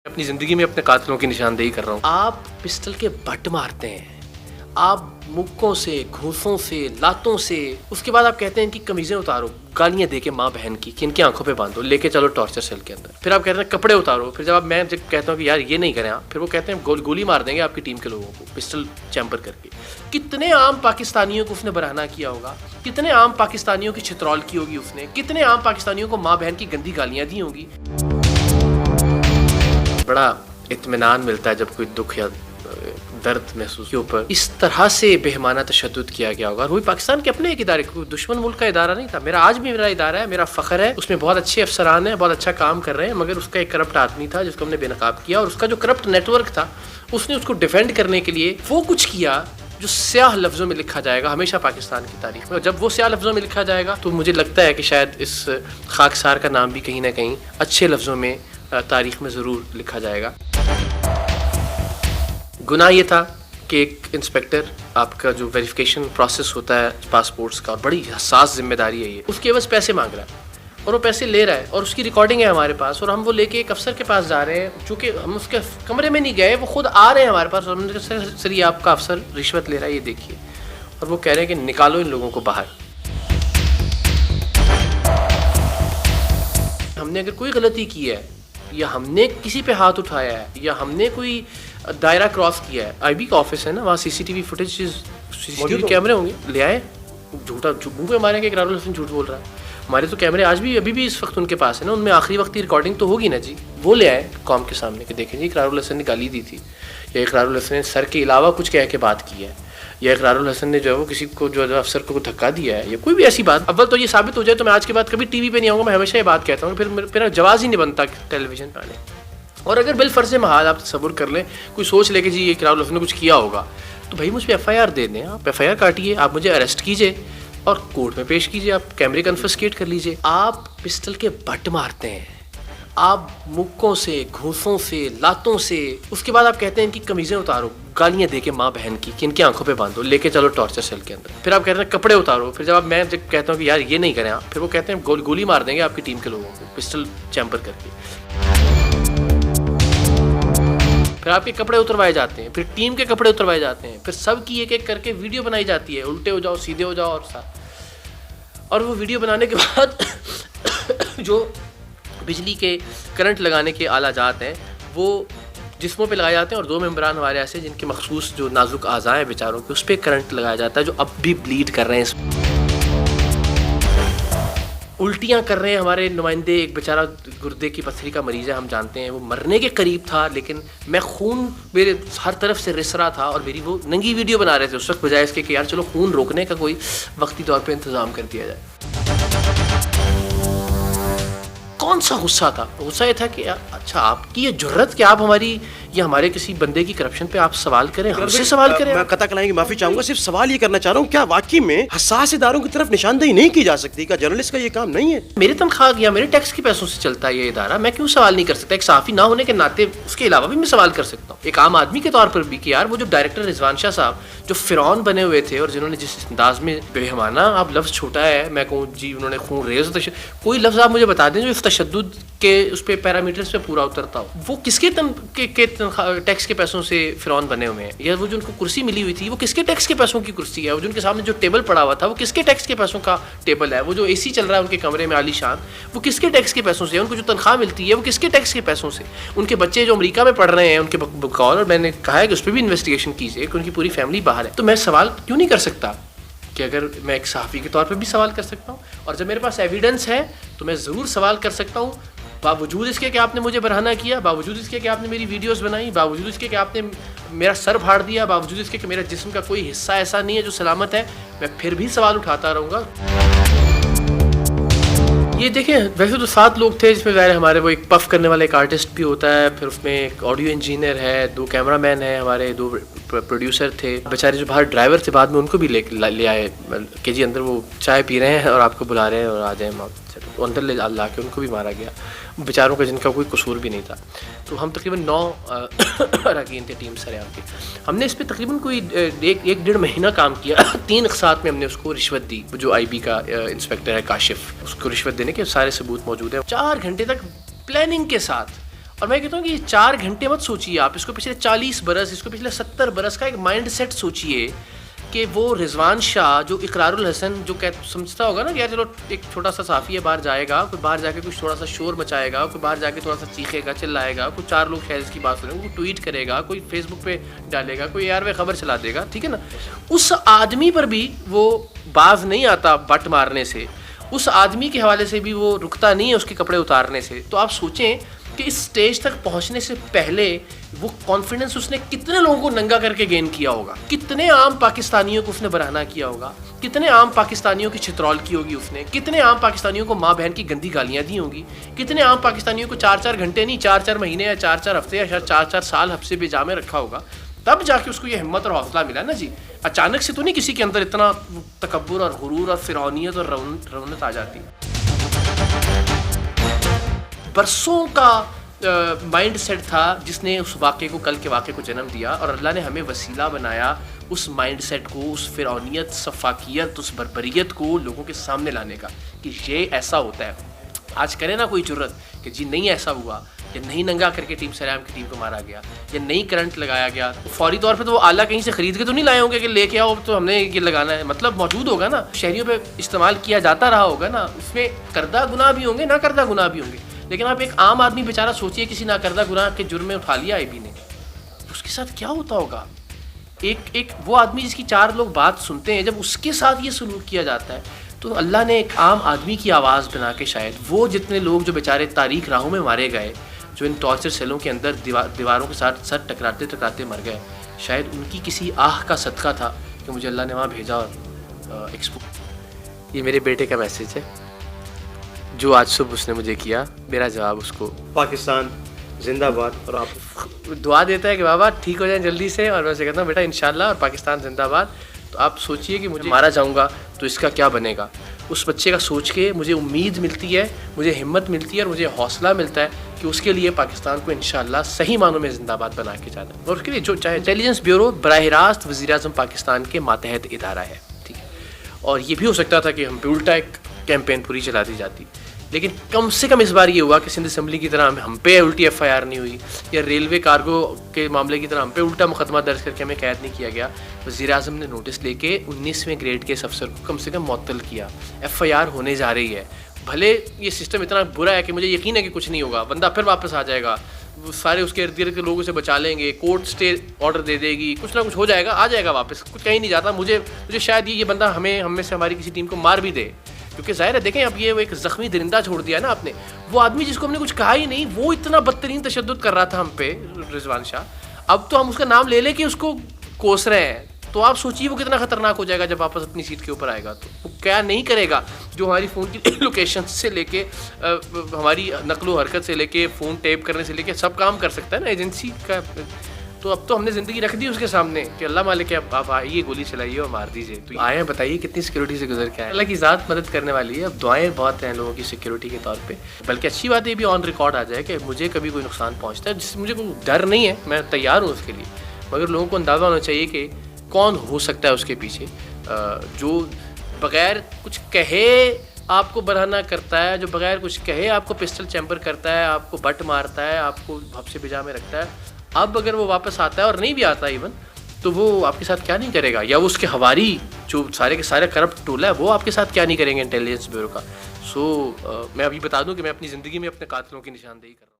اپنی زندگی میں اپنے قاتلوں کی نشاندہی کر رہا ہوں. آپ پسٹل کے بٹ مارتے ہیں, آپ مکوں سے, گھوسوں سے, لاتوں سے, اس کے بعد آپ کہتے ہیں ان کی قمیضیں اتارو, گالیاں دے کے ماں بہن کی کہ ان کی آنکھوں پہ باندھو, لے کے چلو ٹارچر سیل کے اندر. پھر آپ کہتے ہیں کپڑے اتارو. پھر جب میں کہتا ہوں کہ یار یہ نہیں کریں آپ, پھر وہ کہتے ہیں گولی مار دیں گے آپ کی ٹیم کے لوگوں کو پسٹل چیمبر کر کے. کتنے عام پاکستانیوں کو اس نے برہنہ کیا ہوگا, کتنے عام پاکستانیوں کی چھترول کی ہوگی اس نے, کتنے عام پاکستانیوں کو ماں بہن کی گندی گالیاں دی ہوں گی. بڑا اطمینان ملتا ہے جب کوئی دکھ یا درد محسوس کے اوپر اس طرح سے بہیمانہ تشدد کیا گیا ہوگا. اور وہی پاکستان کے اپنے ایک ادارے, کوئی دشمن ملک کا ادارہ نہیں تھا. آج بھی میرا ادارہ ہے, میرا فخر ہے, اس میں بہت اچھے افسران ہیں, بہت اچھا کام کر رہے ہیں, مگر اس کا ایک کرپٹ آدمی تھا جس کو ہم نے بے نقاب کیا, اور اس کا جو کرپٹ نیٹ ورک تھا اس نے اس کو ڈیفینڈ کرنے کے لیے وہ کچھ کیا جو سیاہ لفظوں میں لکھا جائے گا ہمیشہ پاکستان کی تاریخ میں. اور جب وہ سیاہ لفظوں میں لکھا جائے گا تو مجھے لگتا ہے کہ شاید اس خاکسار کا نام بھی کہیں نہ کہیں اچھے لفظوں میں تاریخ میں ضرور لکھا جائے گا. گناہ یہ تھا کہ ایک انسپیکٹر, آپ کا جو ویریفیکیشن پروسیس ہوتا ہے پاسپورٹس کا, بڑی حساس ذمہ داری ہے یہ, اس کے بس پیسے مانگ رہا ہے اور وہ پیسے لے رہا ہے, اور اس کی ریکارڈنگ ہے ہمارے پاس, اور ہم وہ لے کے ایک افسر کے پاس جا رہے ہیں. چونکہ ہم اس کے کمرے میں نہیں گئے, وہ خود آ رہے ہیں ہمارے پاس, اور ہم نے کہا سر یہ آپ کا افسر رشوت لے رہا ہے, یہ دیکھیے. اور وہ کہہ رہے ہیں کہ نکالو ان لوگوں کو باہر. ہم نے اگر کوئی غلطی کی ہے, یا ہم نے کسی پہ ہاتھ اٹھایا ہے, یا ہم نے کوئی دائرہ کراس کیا ہے, آئی بی کا آفس ہے نا, وہاں سی سی ٹی وی فوٹیج, سی سی ٹی وی کیمرے ہوں گے, لے آئے. جھوٹا منہ پہ ہمارے کہ اقرار الحسن جھوٹ بول رہا ہے. ہمارے تو کیمرے آج بھی ابھی بھی اس وقت ان کے پاس ہے نا, ان میں آخری وقت کی ریکارڈنگ تو ہوگی نا جی. وہ لے آئے قوم کے سامنے کہ دیکھیں جی اقرار الحسن نے گالی دی تھی, یا اقرار الحسن نے سر کے علاوہ کچھ کہہ کے بات کی ہے, یا اقرار الحسن نے جو ہے وہ کسی کو جو افسر کو دھکا دیا ہے, یا کوئی بھی ایسی بات. اول تو یہ ثابت ہو جائے تو میں آج کے بعد کبھی ٹی وی پہ نہیں آؤں گا. میں ہمیشہ یہ بات کہتا ہوں, پھر میرا جواز ہی نہیں بنتا ٹیلی ویژن پہ آنے. اور اگر بالفرض محال آپ تصور کر لیں, کوئی سوچ لے کہ جی یہ اقرار الحسن نے کچھ کیا ہوگا, تو بھائی مجھ پہ ایف آئی آر دے دیں, آپ ایف آئی آر کاٹیے, آپ مجھے اریسٹ کیجیے اور کورٹ میں پیش کیجیے, آپ کیمرے کنفسکیٹ کر لیجیے. آپ پسٹل کے بٹ مارتے ہیں, آپ مکوں سے, گھوسوں سے, لاتوں سے, اس کے بعد آپ کہتے ہیں ان کی قمیضیں اتارو, گالیاں دے کے ماں بہن کی کہ ان کی آنکھوں پہ باندھو, لے کے چلو ٹارچر سیل کے اندر. پھر آپ کہتے ہیں کپڑے اتارو. پھر جب میں کہتا ہوں کہ یار یہ نہیں کریں آپ, پھر وہ کہتے ہیں گولی مار دیں گے آپ کی ٹیم کے لوگوں کو پسٹل چیمبر کر کے. پھر آپ کے کپڑے اتروائے جاتے ہیں, پھر ٹیم کے کپڑے اتروائے جاتے ہیں, پھر سب کی ایک ایک کر کے ویڈیو بنائی جاتی ہے, الٹے ہو جاؤ, سیدھے ہو جاؤ, اور ساتھ. اور وہ ویڈیو بنانے کے بعد جو بجلی کے کرنٹ لگانے کے آلہ جات ہیں وہ جسموں پہ لگائے جاتے ہیں, اور دو ممبران ہمارے ایسے جن کے مخصوص جو نازک اعضاء ہیں بیچاروں کے, اس پہ کرنٹ لگایا جاتا ہے, جو اب بھی بلیڈ کر رہے ہیں, الٹیاں کر رہے ہیں. ہمارے نمائندے, ایک بیچارہ گردے کی پتھری کا مریض ہے, ہم جانتے ہیں, وہ مرنے کے قریب تھا, لیکن میں خون میرے ہر طرف سے رس رہا تھا, اور میری وہ ننگی ویڈیو بنا رہے تھے اس وقت, بجائے اس کے کہ یار چلو خون روکنے کا کوئی وقتی طور پہ انتظام کر دیا جائے. کون سا غصہ تھا؟ غصہ یہ تھا کہ اچھا آپ کی یہ جرت کہ آپ ہماری یا ہمارے کسی بندے کی کرپشن پہ آپ سوال کریں, ہم سے سوال کریں. میں قطع کلائی کی معافی چاہوں گا, صرف سوال یہ کرنا چاہ رہا ہوں, کیا واقعی میں حساس اداروں کی طرف نشاندہی نہیں کی جا سکتی؟ کیا جرنلسٹ کا یہ کام نہیں ہے؟ میری تنخواہ یا میرے ٹیکس کے پیسوں سے چلتا ہے یہ ادارہ, میں کیوں سوال نہیں کر سکتا؟ ایک صحافی نہ ہونے کے ناطے اس کے علاوہ بھی میں سوال کر سکتا ہوں, ایک عام آدمی کے طور پر بھی, کہ یار وہ جو ڈائریکٹر رضوان شاہ صاحب جو فرعون بنے ہوئے تھے, اور جنہوں نے جس انداز میں بہیمانہ آپ لفظ چھوٹا ہے, میں کہوں جی انہوں نے خون ریز, کوئی لفظ آپ مجھے بتا دیں جو اس تشدد کے اس پہ پیرامیٹرز پہ پورا اترتا ہو. وہ کس کے ٹیکس کے پیسوں سے فرعون بنے ہوئے ہیں؟ یا وہ جو ان کو کرسی ملی ہوئی تھی وہ کس کے ٹیکس کے پیسوں کی کرسی ہے؟ وہ جو ان کے سامنے جو ٹیبل پڑا ہوا تھا وہ کس کے ٹیکس کے پیسوں کا ٹیبل ہے؟ وہ جو اے سی چل رہا ہے ان کے کمرے میں عالی شان, وہ کس کے ٹیکس کے پیسوں سے ہے؟ ان کو جو تنخواہ ملتی ہے وہ کس کے ٹیکس کے پیسوں سے؟ ان کے بچے جو امریکہ میں پڑھ رہے ہیں ان کے بقول, اور میں نے کہا ہے کہ اس پہ بھی انویسٹیگیشن کیجیے کہ ان کی پوری فیملی باہر ہے. تو میں سوال کیوں نہیں کر سکتا کہ اگر میں ایک صحافی کے طور پہ بھی سوال کر سکتا ہوں, اور جب میرے پاس ایویڈنس ہے تو میں ضرور سوال کر سکتا ہوں, باوجود اس کے کہ آپ نے مجھے برہنہ کیا, باوجود اس کے کہ آپ نے میری ویڈیوز بنائی, باوجود اس کے کہ آپ نے میرا سر پھاڑ دیا, باوجود اس کے کہ میرے جسم کا کوئی حصہ ایسا نہیں ہے جو سلامت ہے, میں پھر بھی سوال اٹھاتا رہوں گا. یہ دیکھیں ویسے تو 7 لوگ تھے, جس میں ظاہر ہمارے وہ ایک پف کرنے والا ایک آرٹسٹ بھی ہوتا ہے, پھر اس میں ایک آڈیو انجینئر ہے, 2 کیمرہ مین ہیں, ہمارے 2 پروڈیوسر تھے, بیچارے جو باہر ڈرائیور تھے بعد میں ان کو بھی لے آئے کہ جی اندر وہ چائے پی رہے ہیں اور آپ کو بلا رہے ہیں اور آ جائیں, اندر لے لا کے ان کو بھی مارا گیا, بیچاروں کا جن کا کوئی قصور بھی نہیں تھا. تو ہم تقریباً 9 اراکین تھے ٹیم سر کے. ہم نے اس پہ تقریباً کوئی 1-1.5 مہینہ کام کیا. 3 اقساط میں ہم نے اس کو رشوت دی. جو آئی بی کا انسپیکٹر ہے کاشف, اس کو رشوت دینے کے سارے ثبوت موجود ہیں. 4 گھنٹے تک پلاننگ کے ساتھ, اور میں کہتا ہوں کہ یہ 4 گھنٹے مت سوچیے آپ، اس کو پچھلے 40 برس، اس کو پچھلے 70 برس کا ایک مائنڈ سیٹ سوچیے کہ وہ رضوان شاہ جو اقرار الحسن جو سمجھتا ہوگا نا کہ یار چلو ایک چھوٹا سا صحافی ہے، باہر جائے گا، کوئی باہر جا کے کچھ تھوڑا سا شور مچائے گا، کوئی باہر جا کے تھوڑا سا چیخے گا، چلائے گا، کوئی 4 لوگ شاید اس کی بات سنیں گے، کوئی ٹویٹ کرے گا، کوئی فیس بک پہ ڈالے گا، کوئی AR خبر چلا دے گا، ٹھیک ہے نا، اس آدمی پر بھی وہ باز نہیں آتا بٹ مارنے سے، اس آدمی کے حوالے سے بھی وہ رکتا نہیں ہے اس کے کپڑے اتارنے سے. تو آپ سوچیں کہ اس سٹیج تک پہنچنے سے پہلے وہ کانفیڈنس اس نے کتنے لوگوں کو ننگا کر کے گین کیا ہوگا، کتنے عام پاکستانیوں کو اس نے برہنہ کیا ہوگا، کتنے عام پاکستانیوں کی چھترول کی ہوگی اس نے، کتنے عام پاکستانیوں کو ماں بہن کی گندی گالیاں دی ہوں گی، کتنے عام پاکستانیوں کو 4 گھنٹے نہیں 4 مہینے یا 4 ہفتے یا شاید 4 سال حبسے بے جا میں رکھا ہوگا. تب جا کے اس کو یہ ہمت اور حوصلہ ملا نا جی. اچانک سے تو نہیں کسی کے اندر اتنا تکبر اور غرور اور فرعونیت اور رونت آ جاتی. برسوں کا مائنڈ سیٹ تھا جس نے اس واقعے کو، کل کے واقعے کو جنم دیا، اور اللہ نے ہمیں وسیلہ بنایا اس مائنڈ سیٹ کو، اس فرعونیت، سفاکیت، اس بربریت کو لوگوں کے سامنے لانے کا کہ یہ ایسا ہوتا ہے. آج کرے نا کوئی جرت کہ جی نہیں ایسا ہوا، یا نہیں ننگا کر کے ٹیم سلام کی ٹیم کو مارا گیا، یا نہیں کرنٹ لگایا گیا، فوری طور پہ تو وہ آلہ کہیں سے خرید کے تو نہیں لائے ہوں گے کہ لے کے آؤ تو ہم نے یہ لگانا ہے. مطلب موجود ہوگا نا، شہریوں پہ استعمال کیا جاتا رہا ہوگا نا، اس میں کردہ گناہ بھی ہوں گے، نہ کردہ گناہ بھی ہوں گے. لیکن آپ ایک عام آدمی بیچارہ سوچیے کسی نہ کردہ گناہ کے جرم میں اٹھا لیا IB نے، اس کے ساتھ کیا ہوتا ہوگا. ایک وہ آدمی جس کی 4 لوگ بات سنتے ہیں، جب اس کے ساتھ یہ سلوک کیا جاتا ہے تو اللہ نے ایک عام آدمی کی آواز بنا کے شاید وہ جتنے لوگ جو بیچارے تاریک راہوں میں مارے گئے، جو ان ٹارچر سیلوں کے اندر دیواروں کے ساتھ سر ٹکراتے مر گئے، شاید ان کی کسی آہ کا صدقہ تھا کہ مجھے اللہ نے وہاں بھیجا اور یہ میرے بیٹے کا میسیج ہے جو آج صبح اس نے مجھے کیا. میرا جواب اس کو پاکستان زندہ باد. اور آپ دعا دیتا ہے کہ بابا ٹھیک ہو جائیں جلدی سے، اور میں سے کہتا ہوں بیٹا انشاءاللہ اور پاکستان زندہ باد. تو آپ سوچئے کہ مجھے مارا جاؤں گا تو اس کا کیا بنے گا. اس بچے کا سوچ کے مجھے امید ملتی ہے، مجھے ہمت ملتی ہے، اور مجھے حوصلہ ملتا ہے کہ اس کے لیے پاکستان کو انشاءاللہ صحیح معنوں میں زندہ باد بنا کے جانا ہے. اور اس کے لیے جو چاہے انٹیلیجنس بیورو براہ راست وزیر اعظم پاکستان کے ماتحت ادارہ ہے، ٹھیک ہے. اور یہ بھی ہو سکتا تھا کہ ہم پہ الٹا ایک کیمپین پوری چلا دی جاتی، لیکن کم سے کم اس بار یہ ہوا کہ سندھ اسمبلی کی طرح ہم پہ الٹی FIR نہیں ہوئی، یا ریلوے کارگو کے معاملے کی طرح ہم پہ الٹا مقدمہ درج کر کے ہمیں قید نہیں کیا گیا. وزیر اعظم نے نوٹس لے کے 19ویں گریڈ کے اس افسر کو کم سے کم معطل کیا. FIR ہونے جا رہی ہے. بھلے یہ سسٹم اتنا برا ہے کہ مجھے یقین ہے کہ کچھ نہیں ہوگا، بندہ پھر واپس آ جائے گا، سارے اس کے ارد گرد کے لوگوں سے بچا لیں گے، کورٹ سٹے آرڈر دے دے گی، کچھ نہ کچھ ہو جائے گا، آ جائے گا واپس. کچھ کہیں نہیں جاتا. مجھے شاید یہ بندہ ہم میں سے ہماری کسی ٹیم کو مار بھی دے، کیونکہ ظاہر ہے دیکھیں اب یہ ایک زخمی درندہ چھوڑ دیا نا آپ نے. وہ آدمی جس کو ہم نے کچھ کہا ہی نہیں، وہ اتنا بدترین تشدد کر رہا تھا ہم پہ، رضوان شاہ. اب تو ہم اس کا نام لے لے کے اس کو کوس رہے ہیں. تو آپ سوچیے وہ کتنا خطرناک ہو جائے گا جب واپس اپنی سیٹ کے اوپر آئے گا. تو وہ کیا نہیں کرے گا، جو ہماری فون کی لوکیشن سے لے کے ہماری نقل و حرکت سے لے کے فون ٹیپ کرنے سے لے کے سب کام کر سکتا ہے نا ایجنسی کا. تو اب تو ہم نے زندگی رکھ دی اس کے سامنے کہ اللہ مالک ہے، آپ آئیے گولی چلائیے اور مار دیجیے. تو آئے ہیں، بتائیے کتنی سیکورٹی سے گزر کے آئے. اللہ کی ذات مدد کرنے والی ہے. اب دعائیں بہت ہیں لوگوں کی سیکورٹی کے طور پہ. بلکہ اچھی بات یہ بھی آن ریکارڈ آ جائے کہ مجھے کبھی کوئی نقصان پہنچتا ہے جس سے مجھے کوئی ڈر نہیں ہے، میں تیار ہوں اس کے لیے. مگر لوگوں کو اندازہ ہونا چاہیے کہ کون ہو سکتا ہے اس کے پیچھے، جو بغیر کچھ کہے آپ کو برہنہ کرتا ہے، جو بغیر کچھ کہے آپ کو پسٹل چیمبر کرتا ہے، آپ کو بٹ مارتا ہے، آپ کو حبس بجا میں رکھتا ہے. اب اگر وہ واپس آتا ہے اور نہیں بھی آتا ایون، تو وہ آپ کے ساتھ کیا نہیں کرے گا، یا وہ اس کے حواری جو سارے کے سارے کرپٹ ٹولہ ہے وہ آپ کے ساتھ کیا نہیں کریں گے انٹیلیجنس بیورو کا. میں ابھی بتا دوں کہ میں اپنی زندگی میں اپنے قاتلوں کی نشاندہی کر رہا ہوں.